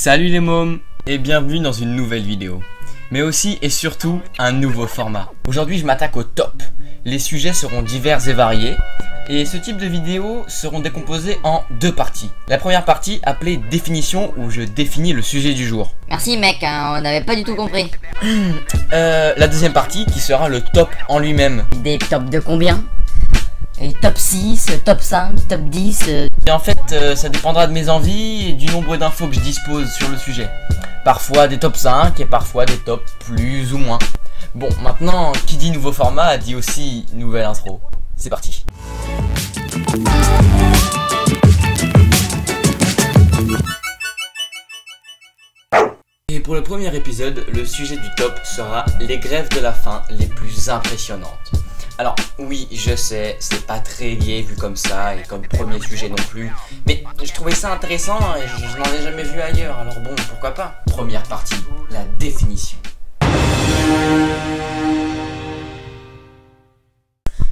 Salut les mômes et bienvenue dans une nouvelle vidéo. Mais aussi et surtout un nouveau format. Aujourd'hui je m'attaque au top. Les sujets seront divers et variés. Et ce type de vidéos seront décomposées en deux parties. La première partie appelée définition où je définis le sujet du jour. Merci mec, hein, on n'avait pas du tout compris. La deuxième partie qui sera le top en lui-même. Des tops de combien? Et top 6, top 5, top 10 Et en fait ça dépendra de mes envies et du nombre d'infos que je dispose sur le sujet. Parfois des top 5 et parfois des tops plus ou moins. Bon maintenant qui dit nouveau format dit aussi nouvelle intro. C'est parti. Et pour le premier épisode, le sujet du top sera les grèves de la faim les plus impressionnantes. Alors oui, je sais, c'est pas très gai vu comme ça et comme premier sujet non plus, mais je trouvais ça intéressant et je n'en ai jamais vu ailleurs, alors bon, pourquoi pas. Première partie, la définition.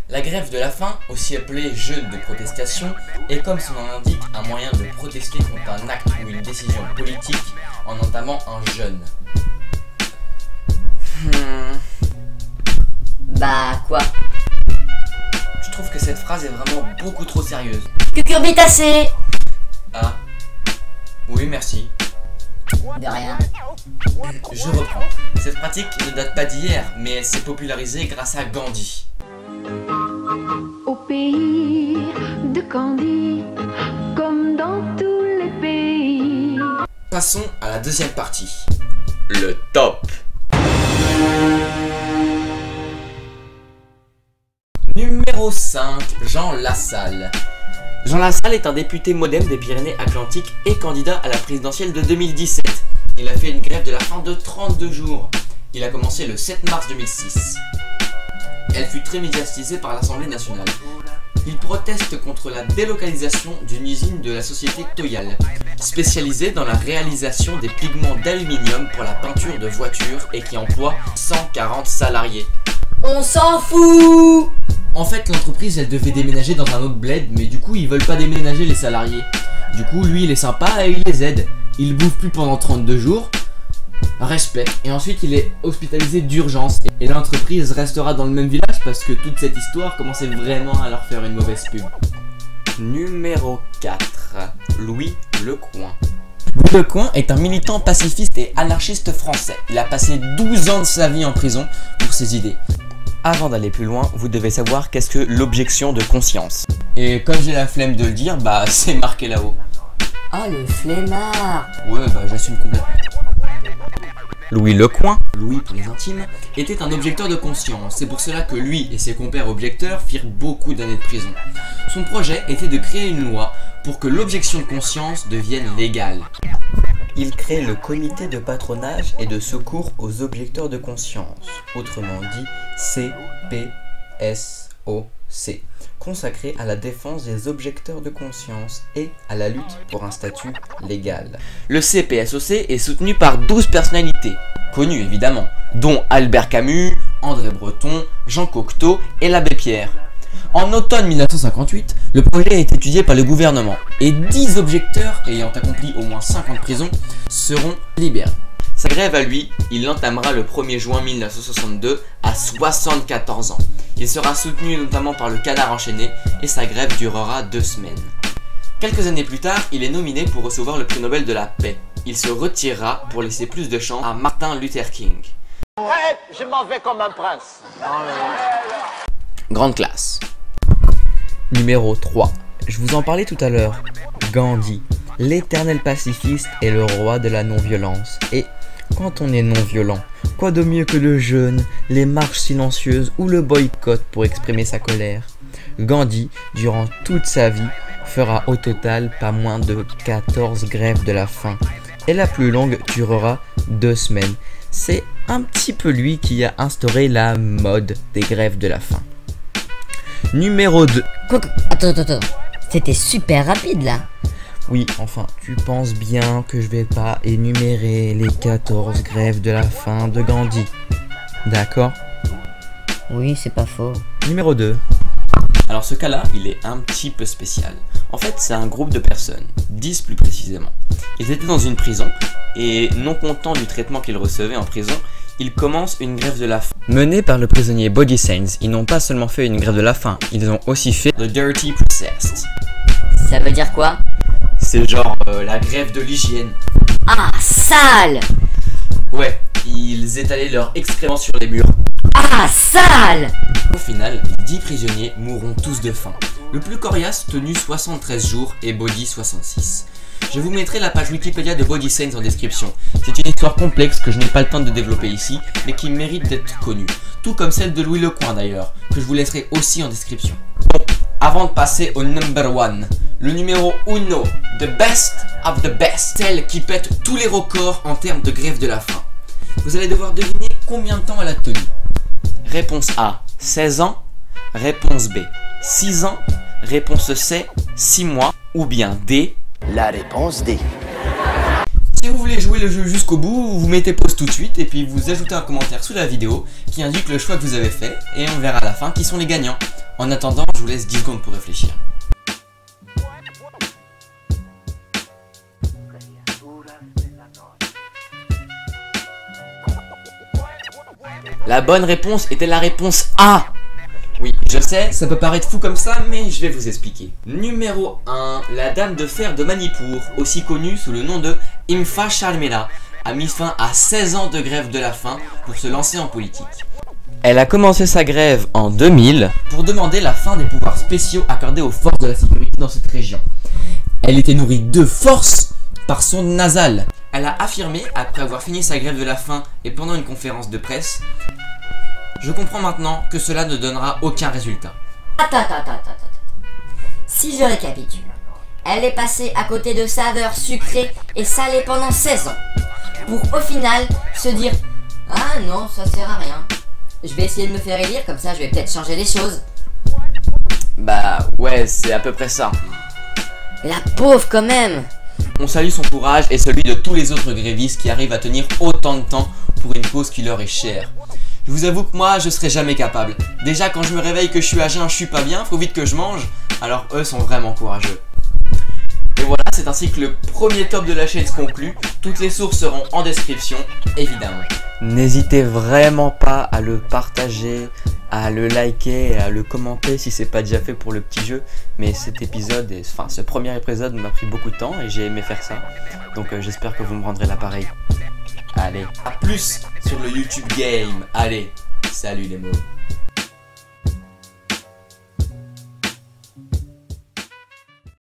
La grève de la faim, aussi appelée jeûne de protestation, est comme son nom l'indique un moyen de protester contre un acte ou une décision politique en entamant un jeûne. Bah quoi? Je trouve que cette phrase est vraiment beaucoup trop sérieuse. Cucurbitacé. Ah. Oui, merci. De rien. Je reprends. Cette pratique ne date pas d'hier, mais elle s'est popularisée grâce à Gandhi. Au pays de Gandhi, comme dans tous les pays. Passons à la deuxième partie. Le top. Numéro 5, Jean Lassalle. Jean Lassalle est un député MoDem des Pyrénées-Atlantiques et candidat à la présidentielle de 2017. Il a fait une grève de la faim de 32 jours. Il a commencé le 7 mars 2006. Elle fut très médiatisée par l'Assemblée nationale. Il proteste contre la délocalisation d'une usine de la société Toyal, spécialisée dans la réalisation des pigments d'aluminium pour la peinture de voitures et qui emploie 140 salariés. On s'en fout. En fait, l'entreprise, elle devait déménager dans un autre bled, mais du coup, ils veulent pas déménager les salariés. Du coup, lui, il est sympa et il les aide. Il bouffe plus pendant 32 jours. Respect. Et ensuite, il est hospitalisé d'urgence. Et l'entreprise restera dans le même village parce que toute cette histoire commençait vraiment à leur faire une mauvaise pub. Numéro 4. Louis Lecoing. Louis Lecoing est un militant pacifiste et anarchiste français. Il a passé 12 ans de sa vie en prison pour ses idées. Avant d'aller plus loin, vous devez savoir qu'est-ce que l'objection de conscience. Et comme j'ai la flemme de le dire, bah c'est marqué là-haut. Oh le flemmard. Ouais, bah j'assume complètement. Louis Lecoing, Louis pour les intimes, était un objecteur de conscience. C'est pour cela que lui et ses compères objecteurs firent beaucoup d'années de prison. Son projet était de créer une loi pour que l'objection de conscience devienne légale. Il crée le comité de patronage et de secours aux objecteurs de conscience, autrement dit CPSOC, consacré à la défense des objecteurs de conscience et à la lutte pour un statut légal. Le CPSOC est soutenu par 12 personnalités, connues évidemment, dont Albert Camus, André Breton, Jean Cocteau et l'abbé Pierre. En automne 1958, le projet est étudié par le gouvernement et 10 objecteurs ayant accompli au moins 5 ans de prison seront libérés. Sa grève à lui, il l'entamera le 1er juin 1962 à 74 ans. Il sera soutenu notamment par le Canard enchaîné et sa grève durera 2 semaines. Quelques années plus tard, il est nominé pour recevoir le prix Nobel de la paix. Il se retirera pour laisser plus de chance à Martin Luther King. Ouais, je m'en vais comme un prince. Grande classe. Numéro 3. Je vous en parlais tout à l'heure. Gandhi, l'éternel pacifiste et le roi de la non-violence. Et quand on est non-violent, quoi de mieux que le jeûne, les marches silencieuses ou le boycott pour exprimer sa colère? Gandhi, durant toute sa vie, fera au total pas moins de 14 grèves de la faim. Et la plus longue durera 2 semaines. C'est un petit peu lui qui a instauré la mode des grèves de la faim. Numéro 2. Attends. C'était super rapide là. Oui, enfin, tu penses bien que je vais pas énumérer les 14 grèves de la faim de Gandhi. D'accord? Oui, c'est pas faux. Numéro 2. Alors ce cas-là, il est un petit peu spécial. En fait, c'est un groupe de personnes, 10 plus précisément. Ils étaient dans une prison et non content du traitement qu'ils recevaient en prison, ils commencent une grève de la faim. Menée par le prisonnier Body Saints, ils n'ont pas seulement fait une grève de la faim, ils ont aussi fait The Dirty Process. Ça veut dire quoi? C'est genre la grève de l'hygiène. Ah, sale! Ouais, ils étalaient leurs excréments sur les murs. Ah, sale! Au final, 10 prisonniers mourront tous de faim. Le plus coriace tenu 73 jours et Body 66. Je vous mettrai la page Wikipédia de Body Saints en description. C'est une histoire complexe que je n'ai pas le temps de développer ici, mais qui mérite d'être connue. Tout comme celle de Louis Lecoing d'ailleurs, que je vous laisserai aussi en description. Bon, avant de passer au number one, le numéro uno, the best of the best, celle qui pète tous les records en termes de grève de la faim. Vous allez devoir deviner combien de temps elle a tenu. Réponse A, 16 ans. Réponse B, 6 ans. Réponse C, 6 mois. Ou bien D, La réponse D. si vous voulez jouer le jeu jusqu'au bout, vous mettez pause tout de suite et puis vous ajoutez un commentaire sous la vidéo qui indique le choix que vous avez fait et on verra à la fin qui sont les gagnants. En attendant, je vous laisse 10 secondes pour réfléchir. La bonne réponse était la réponse A. Oui, je sais, ça peut paraître fou comme ça, mais je vais vous expliquer. Numéro 1, la dame de fer de Manipur, aussi connue sous le nom de Impha Sharmila, a mis fin à 16 ans de grève de la faim pour se lancer en politique. Elle a commencé sa grève en 2000 pour demander la fin des pouvoirs spéciaux accordés aux forces de la sécurité dans cette région. Elle était nourrie de force par son nasal. Elle a affirmé, après avoir fini sa grève de la faim et pendant une conférence de presse: je comprends maintenant que cela ne donnera aucun résultat. Attends. Si je récapitule, elle est passée à côté de saveurs sucrées et salées pendant 16 ans, pour au final se dire « Ah non, ça sert à rien. Je vais essayer de me faire élire, comme ça je vais peut-être changer les choses. » Bah ouais, c'est à peu près ça. La pauvre quand même. On salue son courage et celui de tous les autres grévistes qui arrivent à tenir autant de temps pour une cause qui leur est chère. Je vous avoue que moi, je serais jamais capable. Déjà, quand je me réveille que je suis à jeun, je suis pas bien, faut vite que je mange. Alors eux sont vraiment courageux. Et voilà, c'est ainsi que le premier top de la chaîne se conclut. Toutes les sources seront en description, évidemment. N'hésitez vraiment pas à le partager, à le liker et à le commenter si c'est pas déjà fait pour le petit jeu. Mais cet épisode, ce premier épisode m'a pris beaucoup de temps et j'ai aimé faire ça. Donc j'espère que vous me rendrez l'appareil. Allez, à plus sur le YouTube Game. Allez, salut les mots.